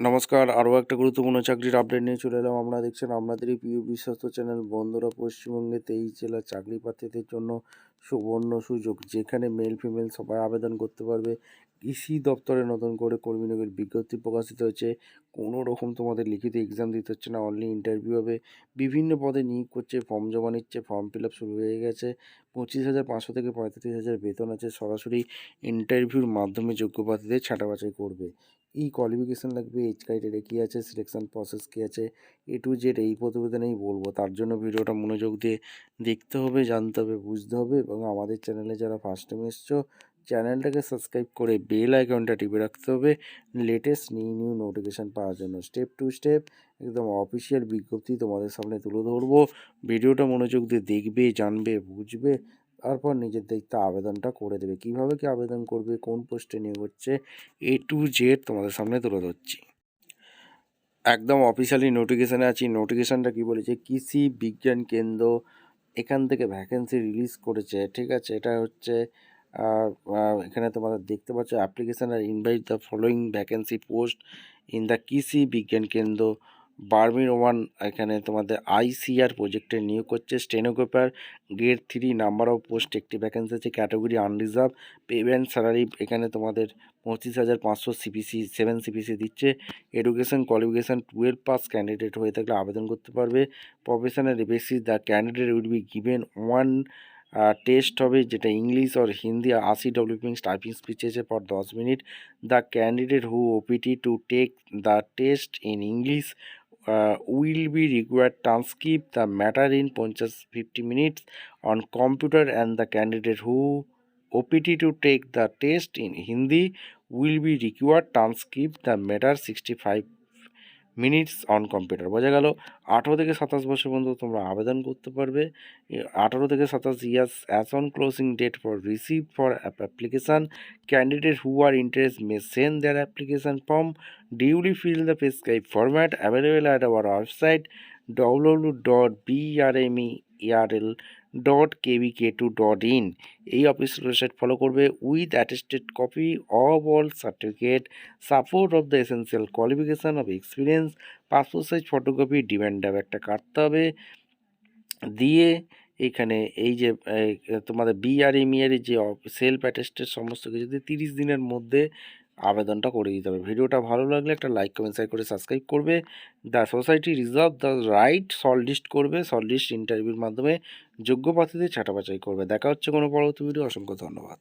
নমস্কার, আরও একটা গুরুত্বপূর্ণ চাকরির আপডেট নিয়ে চলে এলাম। আপনারা দেখছেন আপনাদেরই প্রিয় বিশ্বস্ত চ্যানেল। বন্ধুরা, পশ্চিমবঙ্গে 23 জেলার চাকরি প্রার্থীদের জন্য সুবর্ণ সুযোগ, যেখানে মেল ফিমেল সবাই আবেদন করতে পারবে। কৃষি দপ্তরে নতুন করে কর্মী নিয়োগের বিজ্ঞপ্তি প্রকাশিত হয়েছে। কোনো রকম তোমাদের লিখিত এক্সাম দিতে হচ্ছে না, অনলি ইন্টারভিউ হবে। বিভিন্ন পদে নিয়োগ করছে, ফর্ম জমা নিচ্ছে, ফর্ম ফিল আপ শুরু হয়ে গেছে। 25,500 থেকে 35,000 বেতন আছে। সরাসরি ইন্টারভিউর মাধ্যমে যোগ্য প্রার্থীদের ছাঁটা বাছাই করবে। এই কোয়ালিফিকেশান লাগবে, এজ ক্রাইটেরিয়া কী আছে, সিলেকশন প্রসেস কী আছে, এ টু জেড এই প্রতিবেদনেই বলবো। তার জন্য ভিডিওটা মনোযোগ দিয়ে দেখতে হবে, জানতে হবে, বুঝতে হবে। এবং আমাদের চ্যানেলে যারা ফার্স্ট টাইম এসছো, চ্যানেলটাকে সাবস্ক্রাইব করে বেল আইকনটা টিপে রাখতে হবে লেটেস্ট নিউ নোটিফিকেশান পাওয়ার জন্য। স্টেপ টু স্টেপ একদম অফিসিয়াল বিজ্ঞপ্তি তোমাদের সামনে তুলে ধরবো। ভিডিওটা মনোযোগ দিয়ে দেখবে, জানবে, বুঝবে, তারপর নিজের দায়িত্বে আবেদনটা করে দেবে। কীভাবে কি আবেদন করবে, কোন পোস্টে নিয়োগ হচ্ছে, এ টু জেড তোমাদের সামনে তুলে ধরছি। একদম অফিসিয়ালি নোটিফিকেশানে আছি। নোটিফিকেশানটা কী বলেছে, কৃষি বিজ্ঞান কেন্দ্র এখান থেকে ভ্যাকেন্সি রিলিজ করেছে, ঠিক আছে। এটা হচ্ছে এখানে তোমাদের দেখতে পাচ্ছ, application are invite the following vacancy post in the Krishi Vigyan কেন্দ্র বার্মির ওয়ান। এখানে তোমাদের ICR প্রজেক্টে নিয়োগ করছে। Stenographer grade 3, number of post একটি ভ্যাকেন্সি আছে, ক্যাটাগরি আনরিজার্ভ। পেমেন্ট স্যালারি এখানে তোমাদের 25,500 CPC 7 CPC দিচ্ছে। এডুকেশন কোয়ালিফিকেশান 12 পাস ক্যান্ডিডেট হয়ে থাকলে আবেদন করতে পারবে। Professional basis the candidate will be given one test হবে, যেটা ইংলিশ আর হিন্দি। 80 WPM টাইপিং স্পিচ আছে for 10 minute. The candidate who OPT to take the test in English will be required transcript the matter in 50 minutes on computer, and the candidate who OPT to take the test in Hindi will be required transcript the matter 65 minutes on computer. বোঝা গেল? 18 থেকে 27 বছর পর্যন্ত তোমরা আবেদন করতে পারবে। 18 থেকে 27 years as on closing date for receive for application. Candidate who are interest may send their application form duly fill the prescribe format available at our website www.berl.kvk2.in। এই অফিসিয়াল ওয়েবসাইট ফলো করবে with attested copy of all certificate, support of the essential qualification of experience, passport size photocopy, demand draft একটা কাটতে হবে। দিয়ে এখানে এই যে তোমাদের BRMER যে সেলফ অ্যাটেস্টেড সমস্ত কিছু দিয়ে 30 দিনের মধ্যে আবেদনটা করে দিতে হবে। ভিডিওটা ভালো লাগলে একটা লাইক, কমেন্ট, শেয়ার করে সাবস্ক্রাইব করবে। The society reserve the right shortlist করবে। শর্ট লিস্ট ইন্টারভিউর মাধ্যমে যোগ্য প্রার্থীদের ছাঁটা বাছাই করবে। দেখা হচ্ছে কোনো পরবর্তী ভিডিও। অসংখ্য ধন্যবাদ।